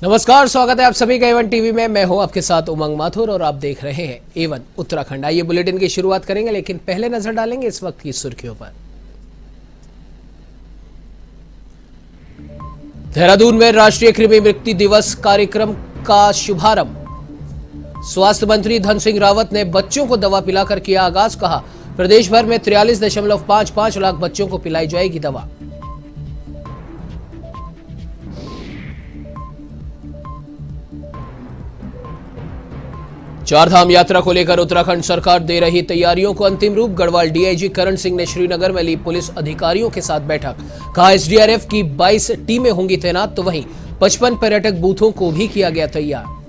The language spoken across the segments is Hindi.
नमस्कार, स्वागत है आप सभी का A1 टीवी में। मैं हूं आपके साथ उमंग माथुर और आप देख रहे हैं A1 उत्तराखंड। आइए बुलेटिन की शुरुआत करेंगे, लेकिन पहले नजर डालेंगे इस वक्त की सुर्खियों पर। देहरादून में राष्ट्रीय कृमि मृत्यु दिवस कार्यक्रम का शुभारंभ। स्वास्थ्य मंत्री धन सिंह रावत ने बच्चों को दवा पिलाकर किया आगाज। कहा, प्रदेश भर में 43.55 लाख बच्चों को पिलाई जाएगी दवा। चारधाम यात्रा को लेकर उत्तराखंड सरकार दे रही तैयारियों को अंतिम रूप। गढ़वाल डीआईजी करण सिंह ने श्रीनगर में ली पुलिस अधिकारियों के साथ बैठक। कहा, एसडीआरएफ की 22 टीमें होंगी तैनात, तो वहीं 55 पर्यटक बूथों को भी किया गया तैयार।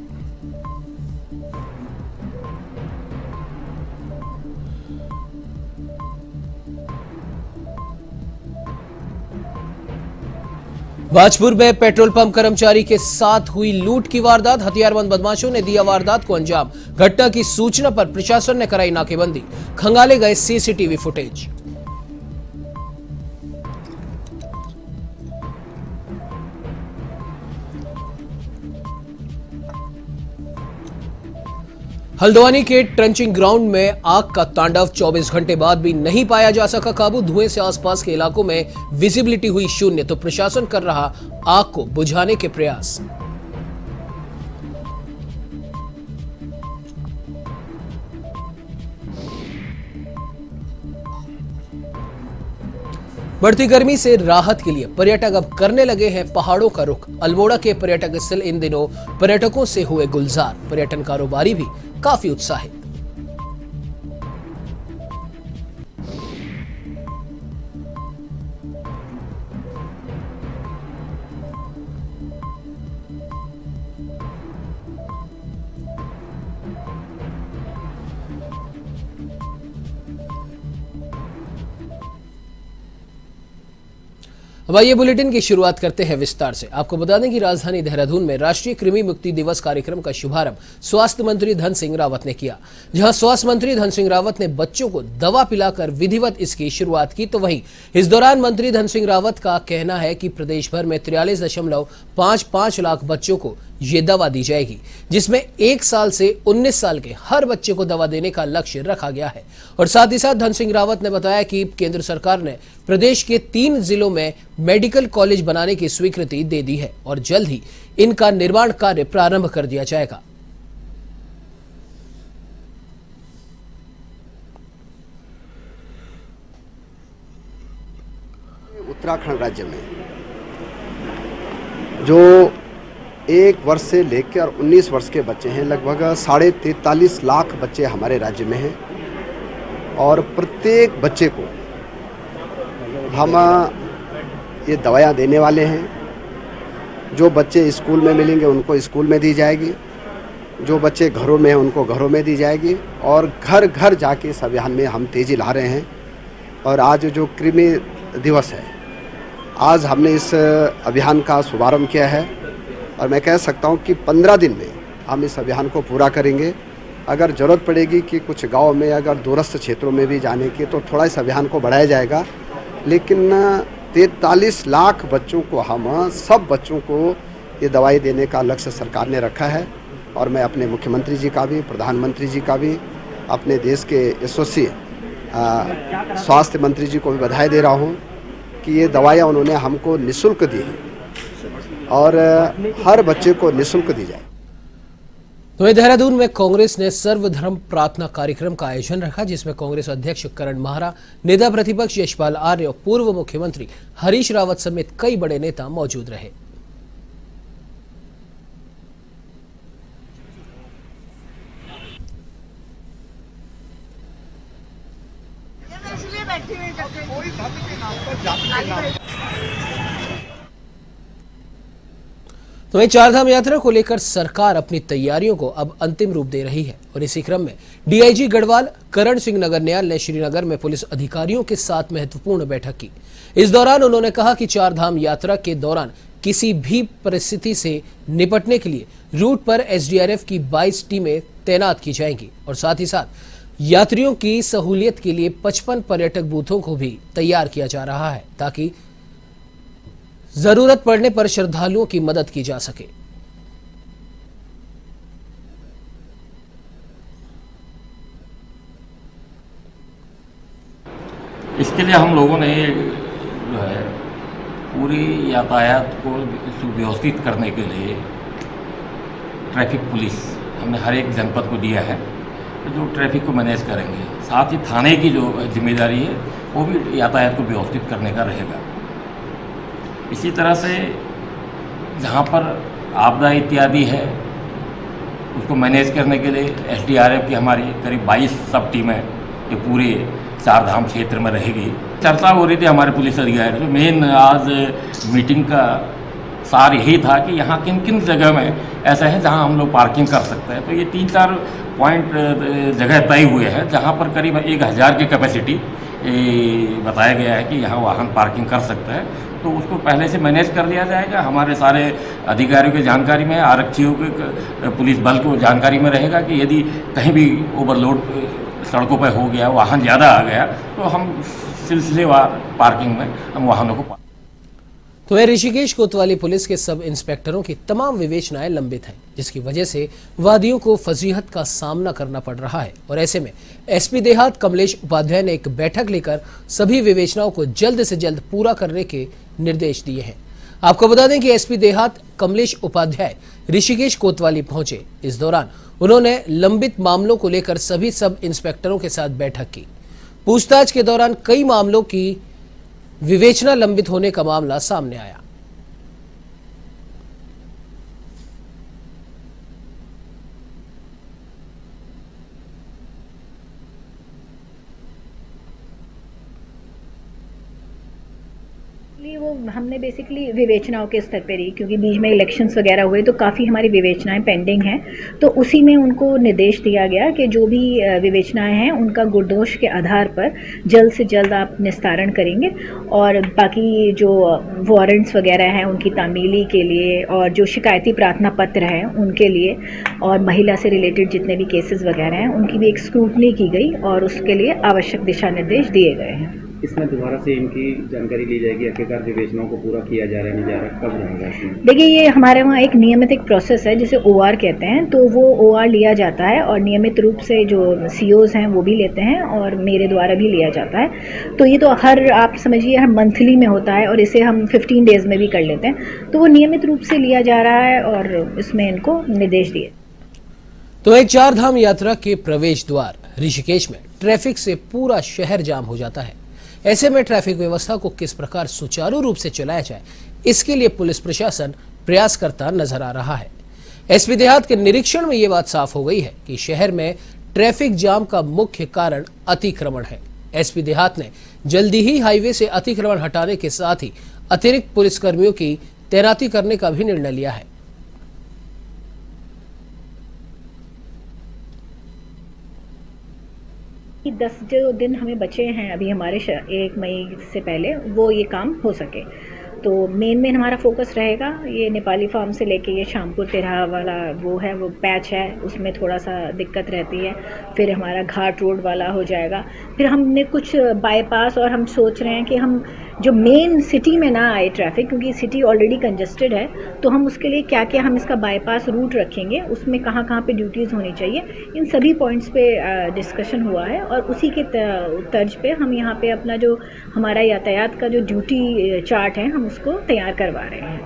भाजपुर में पेट्रोल पंप कर्मचारी के साथ हुई लूट की वारदात। हथियारबंद बदमाशों ने दिया वारदात को अंजाम। घटना की सूचना पर प्रशासन ने कराई नाकेबंदी। खंगाले गए सीसीटीवी फुटेज। हल्द्वानी के ट्रंचिंग ग्राउंड में आग का तांडव। 24 घंटे बाद भी नहीं पाया जा सका काबू। धुएं से आसपास के इलाकों में विजिबिलिटी हुई शून्य, तो प्रशासन कर रहा आग को बुझाने के प्रयास। बढ़ती गर्मी से राहत के लिए पर्यटक अब करने लगे हैं पहाड़ों का रुख। अल्मोड़ा के पर्यटक स्थल इन दिनों पर्यटकों से हुए गुलजार। पर्यटन कारोबारी भी काफी उत्साहित। अब आइए बुलेटिन की शुरुआत करते हैं विस्तार से। आपको बता दें कि राजधानी देहरादून में राष्ट्रीय कृमि मुक्ति दिवस कार्यक्रम का शुभारंभ स्वास्थ्य मंत्री धन सिंह रावत ने किया। जहां स्वास्थ्य मंत्री धन सिंह रावत ने बच्चों को दवा पिलाकर विधिवत इसकी शुरुआत की, तो वहीं इस दौरान मंत्री धन सिंह रावत का कहना है कि प्रदेश भर में 43.55 लाख बच्चों को ये दवा दी जाएगी, जिसमें 1 साल से 19 साल के हर बच्चे को दवा देने का लक्ष्य रखा गया है। और साथ ही साथ धन सिंह रावत ने बताया कि केंद्र सरकार ने प्रदेश के 3 जिलों में मेडिकल कॉलेज बनाने की स्वीकृति दे दी है और जल्द ही इनका निर्माण कार्य प्रारंभ कर दिया जाएगा। उत्तराखंड राज्य में जो 1 वर्ष से लेकर 19 वर्ष के बच्चे हैं, लगभग 43.5 लाख बच्चे हमारे राज्य में हैं। और प्रत्येक बच्चे को हम ये दवाइयाँ देने वाले हैं। जो बच्चे स्कूल में मिलेंगे उनको स्कूल में दी जाएगी, जो बच्चे घरों में हैं उनको घरों में दी जाएगी, और घर घर जाके इस अभियान में हम तेज़ी ला रहे हैं। और आज जो कृमि दिवस है, आज हमने इस अभियान का शुभारंभ किया है और मैं कह सकता हूं कि 15 दिन में हम इस अभियान को पूरा करेंगे। अगर ज़रूरत पड़ेगी कि कुछ गांव में, अगर दूरस्थ क्षेत्रों में भी जाने की, तो थोड़ा इस अभियान को बढ़ाया जाएगा। लेकिन 43 लाख बच्चों को, हम सब बच्चों को ये दवाई देने का लक्ष्य सरकार ने रखा है। और मैं अपने मुख्यमंत्री जी का भी, प्रधानमंत्री जी का भी, अपने देश के यशस्वी स्वास्थ्य मंत्री जी को भी बधाई दे रहा हूँ कि ये दवाइयाँ उन्होंने हमको निःशुल्क दी हैं और हर बच्चे को निःशुल्क दी जाए। तो देहरादून में कांग्रेस ने सर्वधर्म प्रार्थना कार्यक्रम का आयोजन रखा, जिसमें कांग्रेस अध्यक्ष करण माहरा, नेता प्रतिपक्ष यशपाल आर्य और पूर्व मुख्यमंत्री हरीश रावत समेत कई बड़े नेता मौजूद रहे। तो वहीं चारधाम यात्रा को लेकर सरकार अपनी तैयारियों को अब अंतिम रूप दे रही है और इसी क्रम में डीआईजी गढ़वाल करण सिंह नगर न्याल ने श्रीनगर में पुलिस अधिकारियों के साथ महत्वपूर्ण बैठक की। इस दौरान उन्होंने कहा कि चारधाम यात्रा के दौरान किसी भी परिस्थिति से निपटने के लिए रूट पर एसडीआरएफ की 22 टीमें तैनात की जाएंगी और साथ ही साथ यात्रियों की सहूलियत के लिए 55 पर्यटक बूथों को भी तैयार किया जा रहा है ताकि जरूरत पड़ने पर श्रद्धालुओं की मदद की जा सके। इसके लिए हम लोगों ने जो है पूरी यातायात को सुव्यवस्थित करने के लिए ट्रैफिक पुलिस हमने हर एक जनपद को दिया है जो ट्रैफिक को मैनेज करेंगे। साथ ही थाने की जो जिम्मेदारी है वो भी यातायात को व्यवस्थित करने का रहेगा। इसी तरह से जहाँ पर आपदा इत्यादि है उसको मैनेज करने के लिए SDRF की हमारी करीब 22 सब टीमें ये पूरे चारधाम क्षेत्र में रहेगी। चर्चा हो रही थी हमारे पुलिस अधिकारी तो मेन आज मीटिंग का सार यही था कि यहाँ किन किन जगह में ऐसा है जहाँ हम लोग पार्किंग कर सकते हैं। तो ये 3-4 पॉइंट जगह तय हुए हैं जहाँ पर करीब 1000 की कैपेसिटी बताया गया है कि यहाँ वाहन पार्किंग कर सकता है। तो उसको पहले से मैनेज कर लिया जाएगा। हमारे सारे अधिकारियों की जानकारी में, आरक्षियों के, पुलिस बल को जानकारी में रहेगा कि यदि कहीं भी ओवरलोड सड़कों पर हो गया, वाहन ज़्यादा आ गया तो हम सिलसिलेवार पार्किंग में हम वाहनों को। तो वह ऋषिकेश कोतवाली पुलिस के सब इंस्पेक्टरों की तमाम विवेचनाएं लंबित हैं, जिसकी वजह से वादियों को फजीहत का सामना करना पड़ रहा है। और ऐसे में SP देहात कमलेश उपाध्याय ने एक बैठक लेकर सभी विवेचनाओं को जल्द से जल्द पूरा करने के निर्देश दिए हैं। आपको बता दें कि SP देहात कमलेश उपाध्याय ऋषिकेश कोतवाली पहुंचे। इस दौरान उन्होंने लंबित मामलों को लेकर सभी सब इंस्पेक्टरों के साथ बैठक की। पूछताछ के दौरान कई मामलों की विवेचना लंबित होने का मामला सामने आया। वो हमने बेसिकली विवेचनाओं के स्तर पर ही, क्योंकि बीच में इलेक्शंस वगैरह हुए तो काफ़ी हमारी विवेचनाएं पेंडिंग हैं, तो उसी में उनको निर्देश दिया गया कि जो भी विवेचनाएं हैं उनका गुणदोष के आधार पर जल्द से जल्द आप निस्तारण करेंगे। और बाकी जो वारंट्स वगैरह हैं उनकी तामीली के लिए, और जो शिकायती प्रार्थना पत्र हैं उनके लिए, और महिला से रिलेटेड जितने भी केसेस वगैरह हैं उनकी भी एक स्क्रूटनी की गई और उसके लिए आवश्यक दिशा निर्देश दिए गए हैं। इसमें दोबारा से इनकी जानकारी ली जाएगी, आखिरकार विवेचनाओं को पूरा किया जा रहा है नहीं जा रहा, कब रहेगा इसमें? देखिए, ये हमारे वहाँ एक नियमित एक प्रोसेस है जिसे OR कहते हैं, तो वो OR लिया जाता है और नियमित रूप से जो COs हैं वो भी लेते हैं और मेरे द्वारा भी लिया जाता है। तो ये तो आप समझिए हर मंथली में होता है और इसे हम 15 डेज में भी कर लेते हैं, तो वो नियमित रूप से लिया जा रहा है और इसमें इनको निर्देश दिए। तो एक चारधाम यात्रा के प्रवेश द्वार ऋषिकेश में ट्रैफिक से पूरा शहर जाम हो जाता है। ऐसे में ट्रैफिक व्यवस्था को किस प्रकार सुचारू रूप से चलाया जाए, इसके लिए पुलिस प्रशासन प्रयास करता नजर आ रहा है। SP देहात के निरीक्षण में ये बात साफ हो गई है कि शहर में ट्रैफिक जाम का मुख्य कारण अतिक्रमण है। SP देहात ने जल्दी ही हाईवे से अतिक्रमण हटाने के साथ ही अतिरिक्त पुलिसकर्मियों की तैनाती करने का भी निर्णय लिया है। कि 10 जो दिन हमें बचे हैं अभी हमारे 1 मई से पहले, वो ये काम हो सके, तो मेन हमारा फोकस रहेगा ये नेपाली फार्म से लेके ये शामपुर तेरहा वाला वो पैच है, उसमें थोड़ा सा दिक्कत रहती है। फिर हमारा घाट रोड वाला हो जाएगा। फिर हमने कुछ बाईपास, और हम सोच रहे हैं कि हम जो मेन सिटी में ना आए ट्रैफिक, क्योंकि सिटी ऑलरेडी कंजस्टेड है, तो हम उसके लिए क्या क्या हम इसका बाईपास रूट रखेंगे, उसमें कहाँ कहाँ पे ड्यूटीज़ होनी चाहिए, इन सभी पॉइंट्स पे डिस्कशन हुआ है। और उसी के तर्ज पे हम यहाँ पे अपना जो हमारा यातायात का जो ड्यूटी चार्ट है हम उसको तैयार करवा रहे हैं।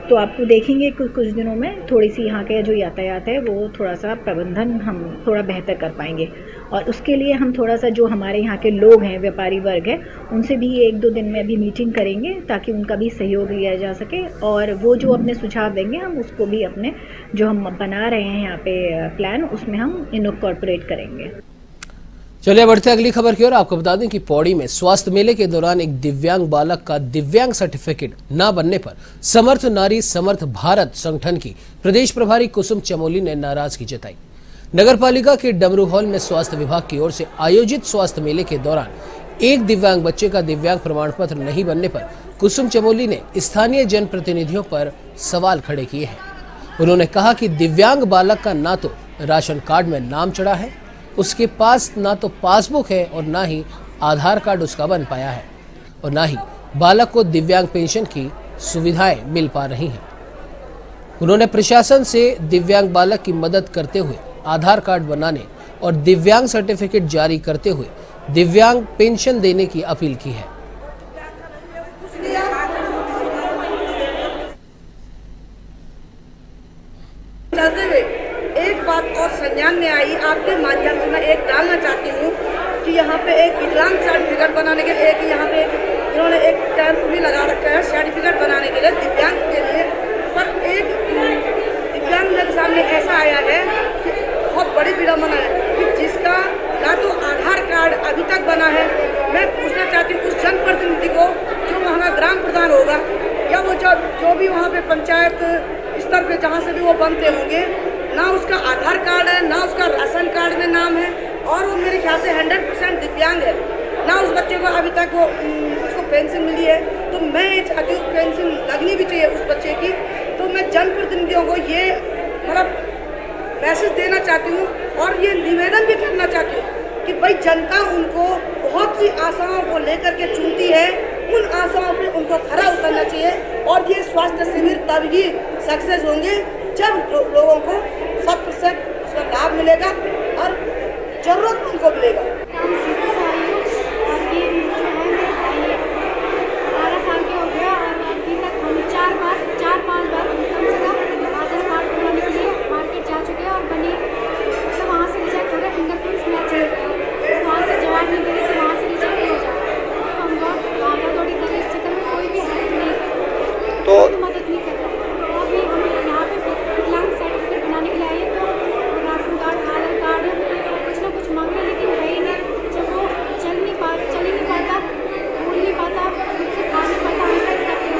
तो आपको देखेंगे कुछ दिनों में थोड़ी सी यहाँ के जो यातायात है वो थोड़ा सा प्रबंधन हम थोड़ा बेहतर कर पाएंगे। और उसके लिए हम थोड़ा सा जो हमारे यहाँ के लोग हैं, व्यापारी वर्ग है, उनसे भी 1-2 दिन में अभी मीटिंग करेंगे ताकि उनका भी सहयोग लिया जा सके। और वो जो अपने सुझाव देंगे हम उसको भी अपने जो हम बना रहे हैं यहाँ पे प्लान, उसमें हम इनकॉर्पोरेट करेंगे। चलिए बढ़ते अगली खबर की ओर। आपको बता दें कि पौड़ी में स्वास्थ्य मेले के दौरान एक दिव्यांग बालक का दिव्यांग सर्टिफिकेट न बनने पर समर्थ नारी समर्थ भारत संगठन की प्रदेश प्रभारी कुसुम चमोली ने नाराजगी जताई। नगरपालिका के डमरू हॉल में स्वास्थ्य विभाग की ओर से आयोजित स्वास्थ्य मेले के दौरान एक दिव्यांग बच्चे का दिव्यांग प्रमाण पत्र नहीं बनने पर कुसुम चमोली ने स्थानीय जनप्रतिनिधियों पर सवाल खड़े किए हैं। उन्होंने कहा कि दिव्यांग बालक का ना तो राशन कार्ड में नाम चढ़ा है, उसके पास ना तो पासबुक है और ना ही आधार कार्ड उसका बन पाया है, और ना ही बालक को दिव्यांग पेंशन की सुविधाएं मिल पा रही हैं। उन्होंने प्रशासन से दिव्यांग बालक की मदद करते हुए आधार कार्ड बनाने और दिव्यांग सर्टिफिकेट जारी करते हुए दिव्यांग पेंशन देने की अपील की है। चलते हुए एक बात और संज्ञान में आई, आपके माध्यम से मैं एक डालना चाहती हूँ कि यहाँ पे एक विकलांग सर्टिफिकेट बनाने के एक यहाँ पे इन्होंने एक कैंप भी लगा रखा है सर्टिफिकेट बनाने के लिए दिव्यांग के लिए। पर एक दिव्यांग मेरे सामने ऐसा आया है कि बहुत बड़ी विडम्बना है कि जिसका ना तो आधार कार्ड अभी तक बना है। मैं पूछना चाहती हूँ उस जनप्रतिनिधि को जो वहाँ का ग्राम प्रधान होगा या वो जो भी वहाँ पे पंचायत स्तर पे जहाँ से भी वो बनते होंगे, ना उसका आधार कार्ड है, ना उसका राशन कार्ड में नाम है और वो मेरे ख्याल से 100% दिव्यांग है, ना उस बच्चे को अभी तक वो उसको पेंशन मिली है। तो मैं ये चाहती हूँ पेंशन लगनी भी चाहिए उस बच्चे की। तो मैं जनप्रतिनिधियों को ये मतलब मैसेज देना चाहती हूँ और ये निवेदन भी करना चाहती हूँ कि भाई जनता उनको बहुत सी आशाओं को लेकर के चुनती है, उन आशाओं पे उनको खरा उतरना चाहिए और ये स्वास्थ्य शिविर तब ही सक्सेस होंगे जब लोगों को 100% उसका लाभ मिलेगा और जरूरतमंद को मिलेगा। हम सीधे से आई हूँ और ये जो है मेरा भाई है, 12 साल के हो गया और अभी तक हम 4-5 बार कम से कम आधार कार्ड बनवाने के लिए मार्केट जा चुके हैं और बनी तो वहाँ से रिजेक्ट हो गया, फिंगरप्रिंट्स मैच हो गया, वहाँ से जवाब नहीं दे रही तो वहाँ से रिजेक्ट हो जाता है। हम बहुत भागा-दौड़ी कर रहे, इस चक्कर में कोई भी हेल्प नहीं कर रहा, तो कोई मदद नहीं कर रहा। और अभी हम यहाँ पे विकलांग सर्टिफिकेट बनाने के लिए आए तो राशन कार्ड, आधार कार्ड कुछ ना कुछ मांग रहे हैं, लेकिन है ही नहीं। जब वो चल ही नहीं पाता, बोल नहीं पाता, खुद से खा नहीं पाता,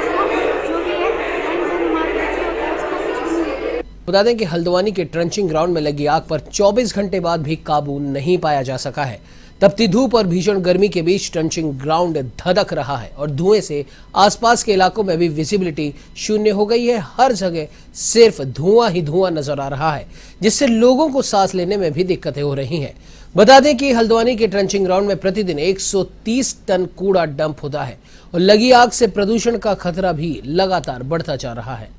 उसका जो भी है टेंशन मार्केट से होता है उसका कुछ भी नहीं। बता दें कि हल्द्वानी के ट्रंचिंग ग्राउंड में लगी आग पर 24 घंटे बाद भी काबू नहीं पाया जा सका है। तपती धूप और भीषण गर्मी के बीच ट्रंचिंग ग्राउंड धधक रहा है और धुएं से आसपास के इलाकों में भी विजिबिलिटी शून्य हो गई है। हर जगह सिर्फ धुआं ही धुआं नजर आ रहा है, जिससे लोगों को सांस लेने में भी दिक्कतें हो रही हैं। बता दें कि हल्द्वानी के ट्रंचिंग ग्राउंड में प्रतिदिन 130 टन कूड़ा डंप होता है और लगी आग से प्रदूषण का खतरा भी लगातार बढ़ता जा रहा है।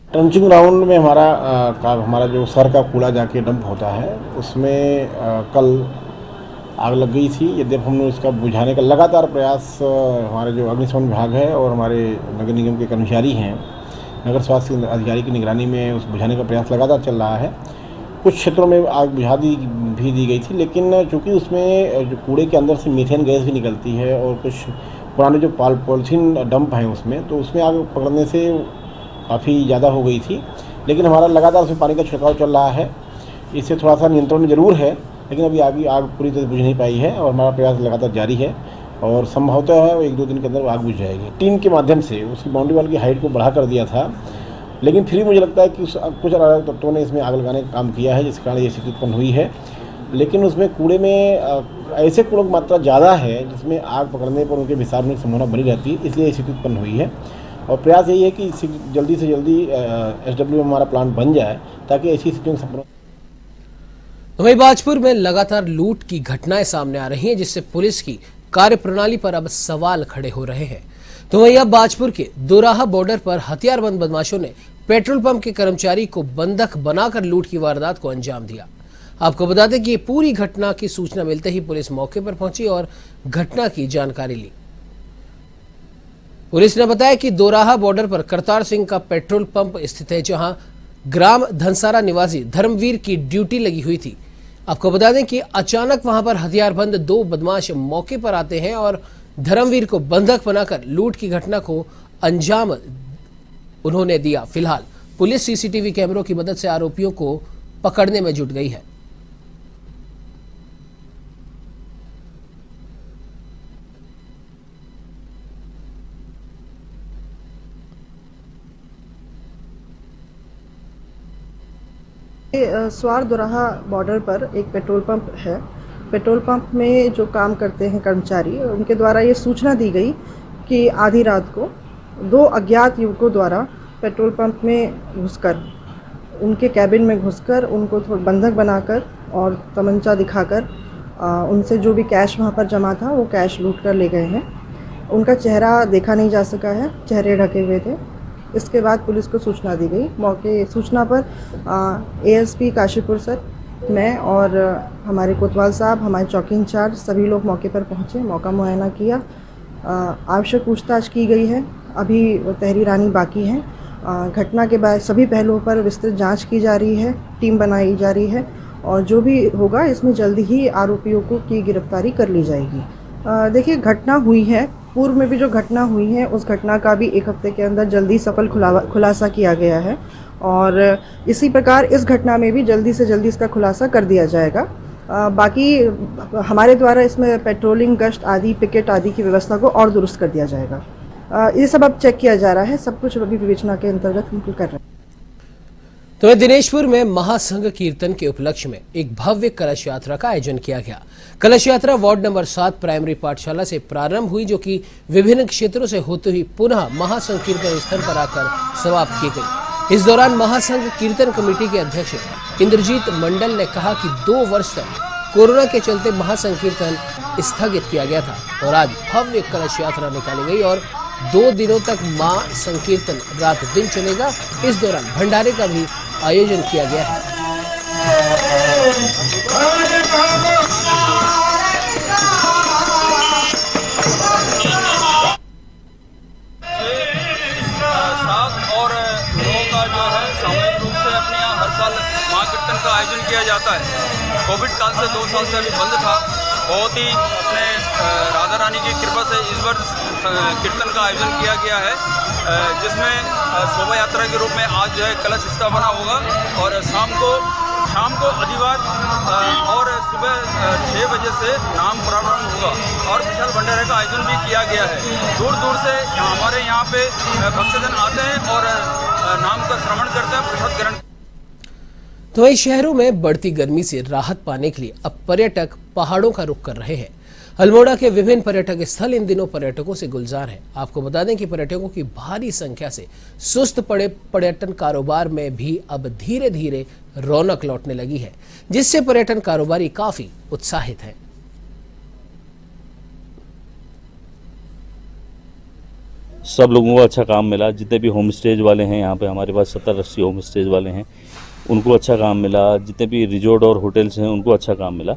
ट्रंचिंग ग्राउंड में हमारा जो सर का कूड़ा जाके डंप होता है उसमें कल आग लग गई थी। यद्यपि हमने इसका बुझाने का लगातार प्रयास हमारे जो अग्निशमन विभाग है और हमारे नगर निगम के कर्मचारी हैं, नगर स्वास्थ्य अधिकारी की निगरानी में उस बुझाने का प्रयास लगातार चल रहा है। कुछ क्षेत्रों में आग बुझा दी गई थी, लेकिन चूँकि उसमें जो कूड़े के अंदर से मीथेन गैस भी निकलती है और कुछ पुराने जो पॉलीथीन डंप हैं उसमें तो उसमें आग पकड़ने से काफ़ी ज़्यादा हो गई थी। लेकिन हमारा लगातार उसमें पानी का छिड़काव चल रहा है, इससे थोड़ा सा नियंत्रण जरूर है, लेकिन अभी आग पूरी तरह बुझ नहीं पाई है और हमारा प्रयास लगातार जारी है और संभवतः है 1-2 दिन के अंदर आग बुझ जाएगी। टीम के माध्यम से उसकी बाउंड्री वाल की हाइट को बढ़ा कर दिया था, लेकिन फिर मुझे लगता है कि कुछ अलग तत्वों ने इसमें आग लगाने का काम किया है, जिस कारण ये स्थिति उत्पन्न हुई है। लेकिन उसमें कूड़े में ऐसे कूड़ों की मात्रा ज़्यादा है जिसमें आग पकड़ने पर उनके विस्तार में संभावना बनी रहती है, इसलिए स्थिति उत्पन्न हुई है। और प्रयास यही है कि जल्दी से जल्दी SW हमारा प्लांट बन जाए ताकि ऐसी स्थितियों से संपूर्ण। वहीं बाजपुर में लगातार लूट की घटनाएं सामने आ रही हैं, जिससे पुलिस की कार्यप्रणाली पर अब सवाल खड़े हो रहे हैं। तो वहीं अब बाजपुर के दोराहा बॉर्डर पर हथियारबंद बदमाशों ने पेट्रोल पंप के कर्मचारी को बंधक बनाकर लूट की वारदात को अंजाम दिया। आपको बता दें कि ये पूरी घटना की सूचना मिलते ही पुलिस मौके पर पहुंची और घटना की जानकारी ली। पुलिस ने बताया कि दोराहा बॉर्डर पर करतार सिंह का पेट्रोल पंप स्थित है, जहां ग्राम धनसारा निवासी धर्मवीर की ड्यूटी लगी हुई थी। आपको बता दें कि अचानक वहां पर हथियारबंद 2 बदमाश मौके पर आते हैं और धर्मवीर को बंधक बनाकर लूट की घटना को अंजाम उन्होंने दिया। फिलहाल पुलिस सीसीटीवी कैमरों की मदद से आरोपियों को पकड़ने में जुट गई है। स्वार दोराहा बॉर्डर पर एक पेट्रोल पंप है। पेट्रोल पंप में जो काम करते हैं कर्मचारी, उनके द्वारा ये सूचना दी गई कि आधी रात को 2 अज्ञात युवकों द्वारा पेट्रोल पंप में घुसकर, उनके कैबिन में घुसकर उनको बंधक बनाकर और तमंचा दिखाकर उनसे जो भी कैश वहाँ पर जमा था वो कैश लूट कर ले गए हैं। उनका चेहरा देखा नहीं जा सका है, चेहरे ढके हुए थे। इसके बाद पुलिस को सूचना दी गई। मौके सूचना पर एएसपी काशीपुर सर, मैं और हमारे कोतवाल साहब, हमारे चौकी इंचार्ज सभी लोग मौके पर पहुँचे, मौका मुआयना किया, आवश्यक पूछताछ की गई है। अभी तहरीरानी बाकी है। घटना के बाद सभी पहलुओं पर विस्तृत जांच की जा रही है, टीम बनाई जा रही है और जो भी होगा इसमें जल्दी ही आरोपियों को की गिरफ्तारी कर ली जाएगी। देखिए, घटना हुई है, पूर्व में भी जो घटना हुई है उस घटना का भी 1 हफ्ते के अंदर जल्दी सफल खुलासा किया गया है और इसी प्रकार इस घटना में भी जल्दी से जल्दी इसका खुलासा कर दिया जाएगा। बाकी हमारे द्वारा इसमें पेट्रोलिंग, गश्त आदि, पिकेट आदि की व्यवस्था को और दुरुस्त कर दिया जाएगा। ये सब अब चेक किया जा रहा है, सब कुछ अभी विवेचना के अंतर्गत हम कर रहे हैं। तो दिनेशपुर में महासंघ कीर्तन के उपलक्ष्य में एक भव्य कलश यात्रा का आयोजन किया गया। कलश यात्रा वार्ड नंबर 7 प्राइमरी पाठशाला से प्रारंभ हुई, जो कि विभिन्न क्षेत्रों से होते हुई पुनः महासंघ कीर्तन स्थल पर आकर समाप्त की गई। इस दौरान महासंघ कीर्तन कमेटी के अध्यक्ष इंद्रजीत मंडल ने कहा कि 2 वर्ष तक कोरोना के चलते महासंघ कीर्तन स्थगित किया गया था और आज भव्य कलश यात्रा निकाली गई और 2 दिनों तक मां संकीर्तन रात दिन चलेगा। इस दौरान भंडारे का भी आयोजन किया गया है। और 9 का जो है सामूहिक रूप से अपने यहाँ हर साल महाकीर्तन का आयोजन किया जाता है। कोविड काल से 2 साल से अभी बंद था। बहुत ही अपने राधा रानी की कृपा से इस वर्ष कीर्तन का आयोजन किया गया है, जिसमें शोभा यात्रा के रूप में आज जो है कलश स्थापना होगा और शाम को अधिवास और सुबह 6 बजे से नाम प्रारंभ होगा और विशाल भंडारे का आयोजन भी किया गया है। दूर दूर से हमारे यहाँ पे भक्तजन आते हैं और नाम का श्रवण करते हैं, प्रसाद ग्रहण। तो वही शहरों में बढ़ती गर्मी से राहत पाने के लिए अब पर्यटक पहाड़ों का रुख कर रहे हैं। अल्मोड़ा के विभिन्न पर्यटक स्थल इन दिनों पर्यटकों से गुलजार हैं। आपको बता दें कि पर्यटकों की भारी संख्या से सुस्त पड़े पर्यटन कारोबार में भी अब धीरे धीरे रौनक लौटने लगी है, जिससे पर्यटन कारोबारी काफी उत्साहित हैं। सब लोगों को अच्छा काम मिला। जितने भी होम स्टेज वाले हैं यहाँ पे, हमारे पास 70-80 होम स्टेज वाले हैं, उनको अच्छा काम मिला। जितने भी रिजॉर्ट और होटल्स हैं उनको अच्छा काम मिला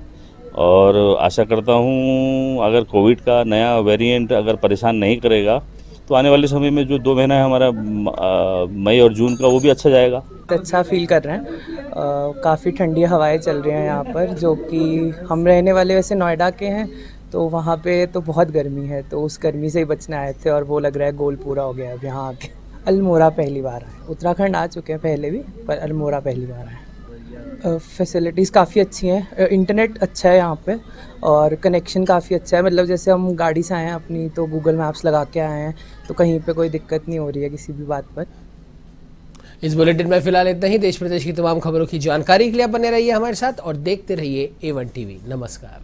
और आशा करता हूँ अगर कोविड का नया वेरिएंट अगर परेशान नहीं करेगा तो आने वाले समय में जो 2 महीना है हमारा मई और जून का, वो भी अच्छा जाएगा। अच्छा फील कर रहे हैं। काफ़ी ठंडी हवाएं चल रही हैं यहाँ पर, जो कि हम रहने वाले वैसे नोएडा के हैं, तो वहाँ पे तो बहुत गर्मी है, तो उस गर्मी से ही बचने आए थे और वो लग रहा है गोल पूरा हो गया अब यहाँ आके। अल्मोड़ा पहली बार आए, उत्तराखंड आ चुके हैं पहले भी, पर अल्मोड़ा पहली बार आए। फैसिलिटीज़ काफ़ी अच्छी हैं, इंटरनेट अच्छा है यहाँ पे और कनेक्शन काफ़ी अच्छा है। मतलब जैसे हम गाड़ी से आए हैं अपनी, तो गूगल मैप्स लगा के आए हैं, तो कहीं पे कोई दिक्कत नहीं हो रही है किसी भी बात पर। इस बुलेटिन में फिलहाल इतना ही। देश प्रदेश की तमाम खबरों की जानकारी के लिए आप बने रहिए हमारे साथ और देखते रहिए A1 TV। नमस्कार।